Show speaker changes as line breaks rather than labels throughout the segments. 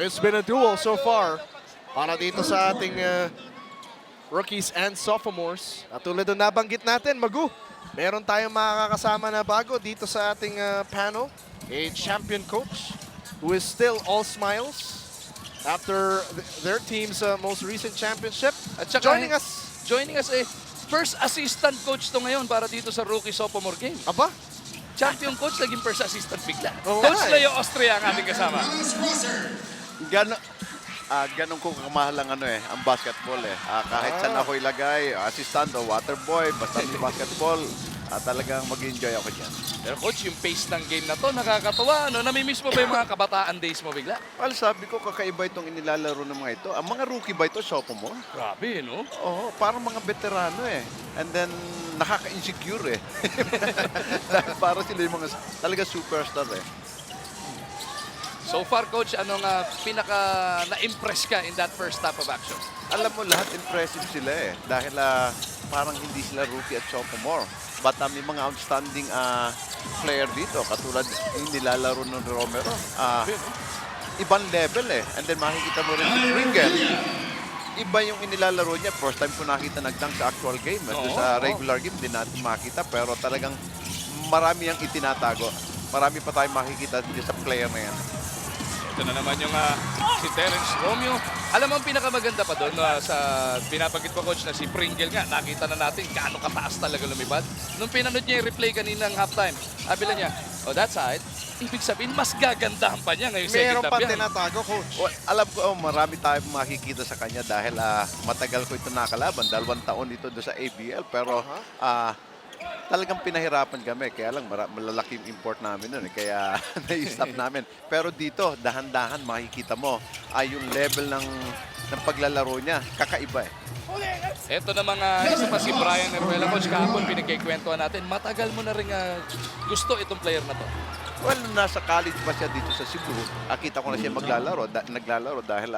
It's been a duel so far para dito sa ating rookies and sophomores. At tulad ng nabanggit natin, Magu, meron tayong makakasama na bago dito sa ating panel. A champion coach who is still all smiles after their team's most recent championship.
At saka,
Joining us,
first assistant coach to ngayon para dito sa rookie sophomore game.
aba,
Champion coach, naging first assistant bigla.
Oo
Coach
nga
Leo Austria ang ating kasama.
Ganon ko kamahal ang ang basketball kahit saan ako ilagay, assistant o water boy, basta may basketball, talagang mag-enjoy ako dyan.
Pero coach, yung pace ng game na to, nakakatawa. Ano? Namimiss mo ba yung mga kabataan days mo bigla?
Well, sabi ko, kakaiba itong inilalaro ng mga ito. Ang mga rookie ba ito, sophomore?
Grabe, no?
Oo, parang mga veterano And then, nakaka-insecure Dahil para sila yung mga talaga superstar
So far, coach, anong pinaka na-impress ka in that first half of action?
Alam mo, lahat impressive sila Dahil parang hindi sila rookie at sophomore. But may mga outstanding player dito. Katulad yung nilalaro ng Romero. Ibang level And then makikita mo rin si Pringle. Iba yung inilalaro niya. First time ko nakita nagdang sa actual game. Sa regular game, hindi natin makita. Pero talagang marami ang itinatago. Marami pa tayong makikita dito sa player na yan.
Ito na naman yung si Terence Romeo. Alam mo, ang pinakamaganda pa doon sa pinapagit ko, coach, na si Pringle nga. Nakita na natin gaano kataas talaga lumipad. Nung pinanood niya yung replay kanina ng halftime, sabi niya, oh, that side, ibig sabihin, mas gagandahan pa niya ngayong second
meron
half
pa
yan.
tinatago, coach.
Well, alam ko, marami tayong makikita sa kanya dahil matagal ko ito nakalaban. 2 taon ito doon sa ABL. Pero talagang pinahirapan kami. Kaya lang malalaki yung import namin nun. Kaya na-stop namin. Pero dito, dahan-dahan makikita mo yung level ng paglalaro niya. Kakaiba
Ito na mga isa pa si Brian Heruela, coach, kahapon pinagkikwentuhan natin. Matagal mo na rin gusto itong player na to.
Well, nasa college pa siya dito sa Cebu. Kita ko na siya naglalaro dahil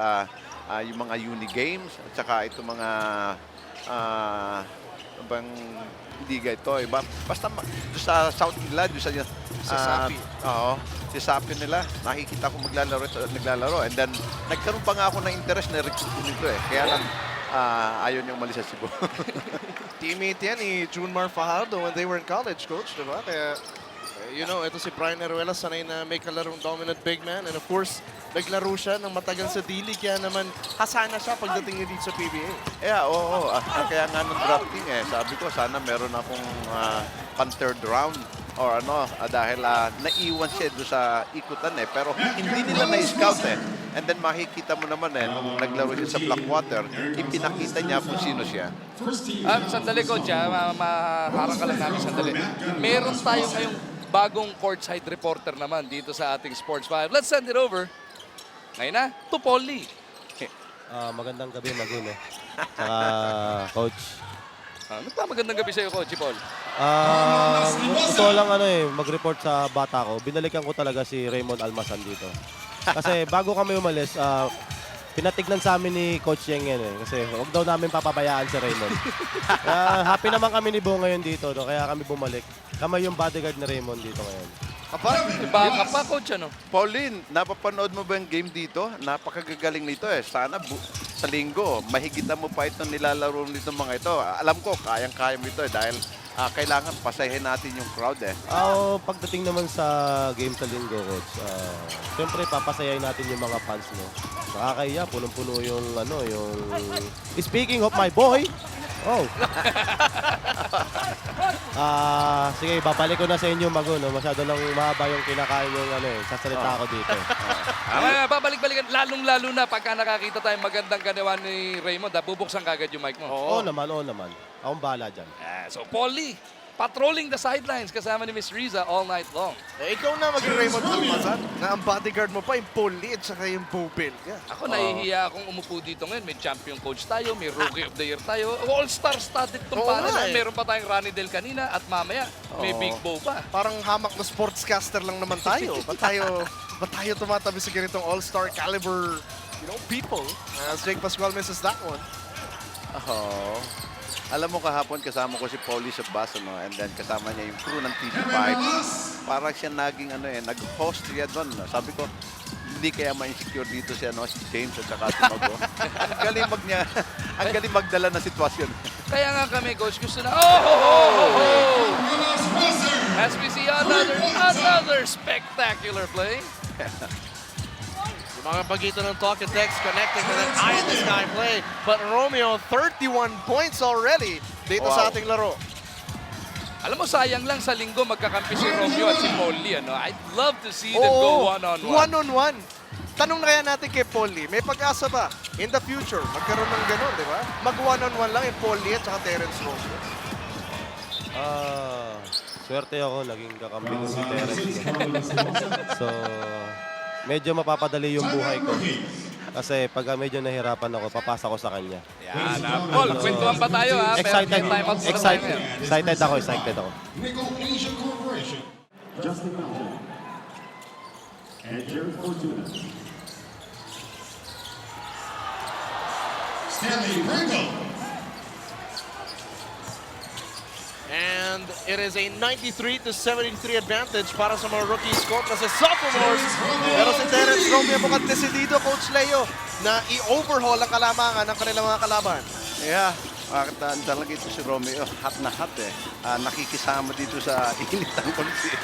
yung mga uni games at saka itong mga bang liga ito. Basta sa South nila, doon
Sa Sapi.
Oo, si Sapi nila. Nakikita ko naglalaro. And then, nagkaroon pa nga ako ng interest na recruit nito Kaya lang, ayaw niyang umalis sa Cebu.
Teammate yan ni Junmar Fajardo when they were in college, coach, diba? Kaya, ito si Brian Heruela, sanay na may kalarong dominant big man. And of course, naglaro siya ng matagal sa D-League, kaya naman hasana siya pagdating niya dito sa PBA.
Oo. Kaya nga nung drafting sabi ko, sana meron akong pan-third round or dahil naiwan siya doon sa ikutan Pero hindi nila na-scout And then makikita mo naman nung naglaro siya sa Blackwater, ipinakita niya kung sino siya.
Sandali, coach, maharang ka lang namin sandali. Meron tayo ngayong bagong courtside reporter naman dito sa ating Sports 5. Let's send it over. Ngayon na, to Paul Lee.
Magandang gabi, Magulo. Saka, coach.
Magandang gabi sa'yo, Coach Paul.
Gusto ko lang mag-report sa bata ko. Binalikan ko talaga si Raymond Almasan dito. Kasi bago kami umalis, pinatignan sa amin ni Coach Yeng yan Kasi huwag daw namin papabayaan si Raymond. Happy naman kami ni Bo ngayon dito. Kaya kami bumalik. Kami yung bodyguard ni Raymond dito ngayon.
Baka pa, Coach,
Pauline, napapanood mo ba yung game dito? Napakagagaling nito Sana sa linggo, mahigitan mo pa itong nilalaro nito mga ito. Alam ko, kayang-kaya mo ito dahil kailangan pasahin natin yung crowd
Pagdating naman sa game sa linggo, Coach, siyempre papasayahin natin yung mga fans mo. Nakakahiya, punong-puno yung Speaking of my boy, sige, babalik ko na sa inyo, Mago. Masyado lang mahaba yung kinakain yung sasalita ko dito.
Babalik-balikan, lalong-lalo na pagka nakakita tayong magandang ganawa ni Raymond, bubuksan kagad yung mic mo.
Oo naman. Akong bahala dyan.
So, Paul Lee, patrolling the sidelines kasama ni Miss Riza all night long.
Ikaw na maging Raymond Almazan, na ang bodyguard mo pa yung Paul Lee at saka yung Bobel.
Ako, nahihiya akong umupo dito ngayon. May champion coach tayo, may rookie of the year tayo. All-star studded itong para na. Meron pa tayong Ronnie Del kanina at mamaya may Big Bo pa.
Parang hamak na sportscaster lang naman tayo. Ba't tayo tumatabi sa ganitong all-star caliber, people? As Jake Pascual misses that one.
Alam mo, kahapon kasama ko si Paulie sa bus, and then kasama niya yung crew ng TV5. Parang siya naging nag-host siya doon. Sabi ko, Hindi kaya ma-insecure dito si, ano, si James at saka si Mago. Ang galing magdala ng sitwasyon.
Kaya nga kami, Coach, gusto na, oh! As we see another spectacular play.
Yung mga pagito ng talk and text connecting with an eye in the sky play. But Romeo, 31 points already dito sa ating laro.
Alam mo, sayang lang sa linggo magkakampi si Romeo at si Polly. Ano? I'd love to see them go one-on-one.
One-on-one. Tanong na kaya natin kay Polly, may pag-asa ba in the future magkaroon ng gano'n, di ba? Mag-one-on-one lang yung Polly at saka Terence Romeo.
Swerte ako, naging kakampi ko si Terence. So, medyo mapapadali yung buhay ko. Kasi pag medyo nahirapan ako, papasa ko sa kanya.
Yan, Paul, kwentuhan pa tayo ha. Pero may time out muna tayo ngayon.
Excited ako.
Nickel Asian Corporation. Justin Mountain. Edger Fortuna. Stanley Pringle.
And it is a 93-73 advantage para sa mga rookies kontra sa sophomores. Pero si Terence Romeo mukhang desidido, Coach Leo, na i-overhaul ang kalamangan ng kanilang mga kalaban.
Yeah, talaga ito si Romeo. Hot na hot eh. Nakikisama dito sa init ng Coliseum.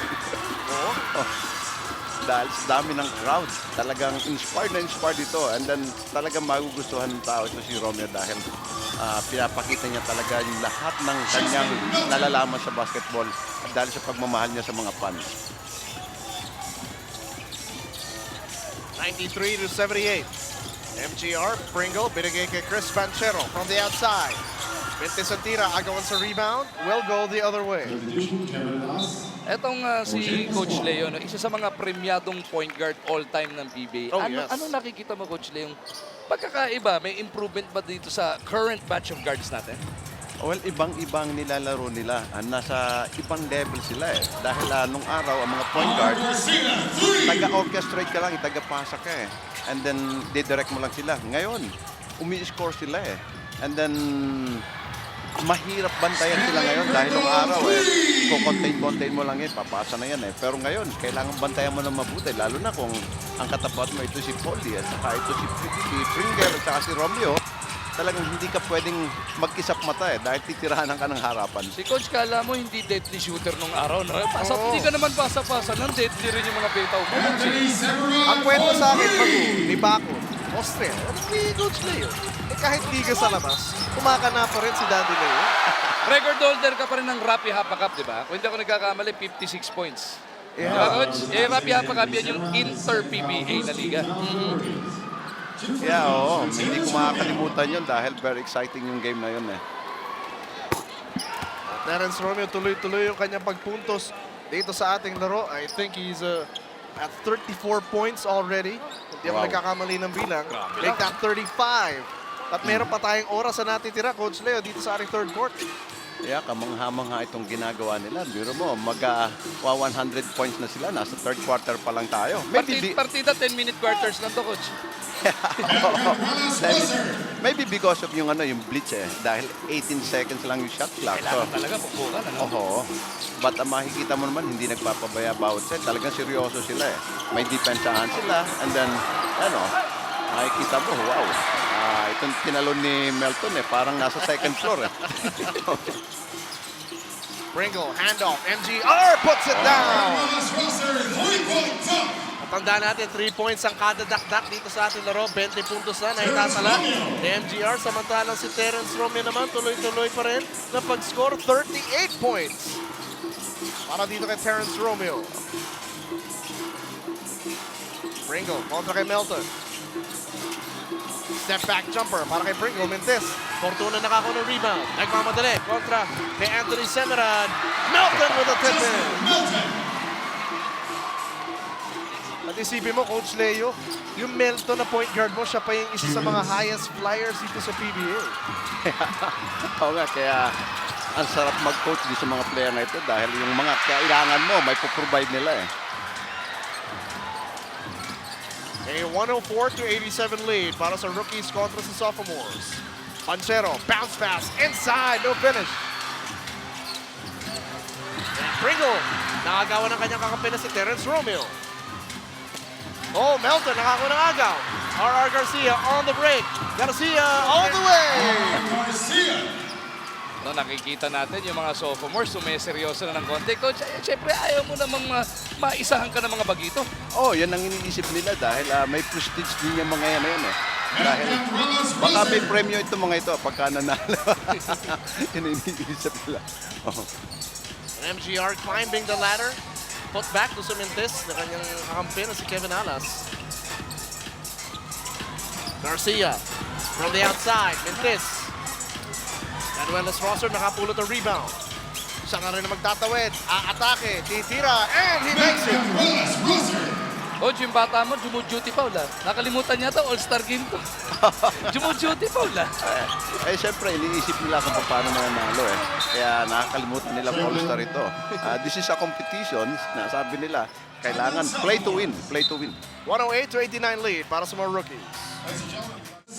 Dahil sa dami ng crowd, talagang inspired ito. And then talagang magugustuhan ng tao ito si Romeo dahil pinapakita niya talaga yung lahat ng kanyang nalalaman sa basketball at dahil sa pagmamahal niya sa mga fans.
93-78. MGR, Pringle, binigay kay Chris Banchero from the outside. Vintes Santira, agawan sa rebound, will go the other way.
Kevin Haas.
Etong si Coach Leo, no, isa sa mga premyadong point guard all-time ng PBA.
Oh,
ano,
yes.
Anong nakikita mo, Coach Leo? Pagkakaiba, may improvement ba dito sa current batch of guards natin?
Well, ibang-ibang nilalaro nila. Nasa ibang level sila eh. Dahil nung araw, ang mga point guard, taga-orchestrate ka lang, taga-pasa ka eh. And then, didirect mo lang sila. Ngayon, umi-score sila eh. And then, mahirap bantayan sila ngayon dahil nung araw eh, contain mo lang yan, papasa na yan eh. Pero ngayon, kailangan bantayan mo ng mabuti, lalo na kung ang katapat mo ito si Polly at saka ito si Pringle at saka si Romeo. Talagang hindi ka pwedeng magkisap mata eh dahil titirahan ka ng harapan.
Si Coach, kala mo hindi deadly shooter nung araw, no? Hindi ka naman pasa-pasa, nang deadly rin yung mga betaw mo.
Ang kwento sa akin, ni Baco, Austria, ni Coach Leo. Kahit di ka sa labas, kumakana pa rin si Daddy Leo.
Record holder ka pa rin ng Rappi Hapa Cup, di ba? Kung hindi ako nagkakamali, 56 points.
Yeah.
Di ba, Coach? Rappi Hapa Cup yan yung inter-PBA na liga.
Yeah, oo. Hindi ko makakalimutan yun dahil very exciting yung game na yun eh.
Terence Romeo tuloy-tuloy yung kanyang pagpuntos dito sa ating laro. I think he's at 34 points already. Hindi ako
Wow.
nagkakamali ng bilang. Make that 35. At meron pa tayong oras na natitira, Coach Leo, dito sa ating third court.
Yeah, kamangha-mangha itong ginagawa nila. Biro mo, 100 points na sila. Nasa third quarter pa lang tayo.
Partida 10-minute quarters lang to, Coach.
Maybe because of yung blitz eh. Dahil 18 seconds lang yung shot clock.
Kailangan talaga pupukan, ano?
Oo. But makikita mo naman, hindi nagpapabaya bawat set. Talagang seryoso sila eh. May depensahan sila. And then, makikita mo, wow. Itong tinalon ni Melton eh. Parang nasa second floor eh.
Pringle, handoff, MGR puts it down. Tandaan natin, 3 points ang kada dakdak dito sa ating laro. 20 puntos na naitatala ni MGR. Samantalang si Terence Romeo naman tuloy-tuloy pa rin na pag-score 38 points. Para dito kay Terence Romeo. Pringle kontra kay Melton. Step back jumper para kay Pringle. Mintes. Fortuna nakakuha ng rebound. Nagmamadali kontra kay Anthony Semerad. Melton with a tip-in. At isipin mo, Coach Leo, yung Melton na point guard mo, siya pa yung isa sa mga highest flyers dito sa PBA.
Oo nga, kaya ang sarap mag-coach dito sa mga player na ito dahil yung mga kailangan mo, may puprovide nila eh.
A 104-87 lead para sa rookies kontra sa sophomores. Pancero, bounce pass, inside, no finish. And Pringle, nakagawa ng kanyang kakampi na si Terence Romeo. Oh, Melton, nakako ng agaw. R.R. Garcia on the break. Garcia all the way.
No, nakikita natin yung mga sophomores, sumeseryoso na ng konti. Coach, syempre ayaw mo namang maisahan ka ng mga bagito.
Oh, yan ang iniisip nila dahil may prestige din yung mga yan eh. Dahil baka may premyo ito mga ito pagka nanalo. Yan ang iniisip nila. Oh.
MGR climbing the ladder. Put back to Cementis na kanyang kakampi na si Kevin Alas. Garcia from the outside. Mentis. Manuelas Rosser nakapulot ang rebound. Siya nga rin na magtatawid. Aatake. Titira. And he makes it.
Coach, yung bata mo, jumu-duty foul ah. Nakalimutan niya to, all-star game to. Jumu-duty foul ah.
Siyempre, iniisip nila kung paano mananalo eh. Kaya nakakalimutan nila all-star ito. This is a competition. Nasabi nila, kailangan play to win. Play to win.
108-89 lead para sa mga rookies.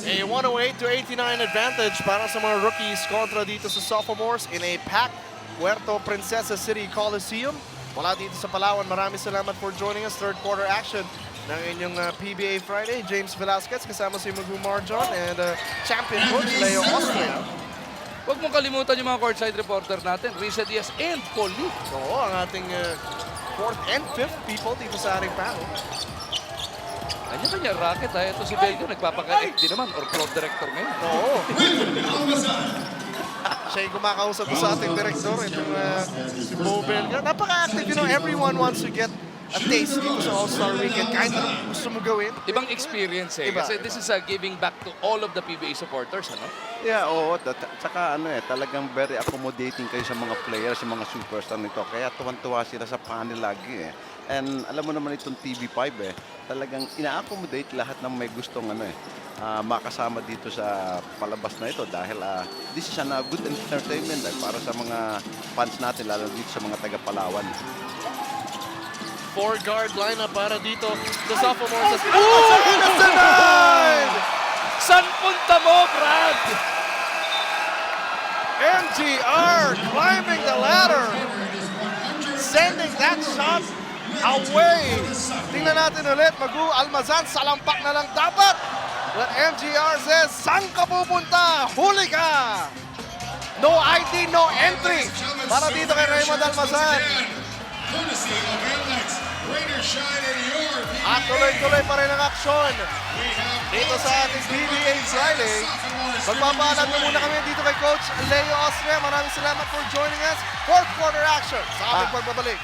A 108-89 advantage para sa mga rookies kontra dito sa sophomores in a packed Puerto Princesa City Coliseum. Mula dito sa Palawan, maraming salamat for joining us. Third quarter action ng inyong PBA Friday. James Velasquez kasama si Magu Marjon and champion coach Leo Austria.
Huwag mong kalimutan yung mga courtside reporter natin, Risa Diaz and Paul Lee.
Oo, ang ating fourth and fifth people dito sa ating panel.
Kanya-kanya racket ha. Ito si Belgio, nagpapaka-FD naman or club director ngayon.
Oo. Siya yung kumakausap sa ating direktor, itong si Bo Belga. Napaka-active, everyone wants to get a taste dito sa All-Star Weekend. Kahit ano gusto mo gawin.
Ibang experience eh.
Iba.
Kasi this is giving back to all of the PBA supporters, ano?
Yeah, oo. Tsaka talagang very accommodating kayo sa mga players, sa mga superstar nito. Kaya tuwan-tuwa sila sa panel lagi eh. And alam mo naman itong TV5 talagang ina-accommodate lahat ng may gustong makasama dito sa palabas na ito dahil this is a good entertainment para sa mga fans natin, lalo dito sa mga taga-Palawan.
Four-guard lineup para dito sa sophomores. Denied!
San punta mo, Brad?
MGR climbing the ladder. Sending that shot away. Tingnan natin ulit. Magu Almazan, salampak na lang dapat. But MGR says, saan ka pupunta? Huli ka! No ID, no entry. Para dito kay Raymond Almazan. At tuloy-tuloy pa rin ang aksyon dito sa ating PBA Friday. Magpapaalam na muna kami dito kay Coach Leo Austria. Maraming salamat for joining us. Fourth quarter action sa ating pagbabalik.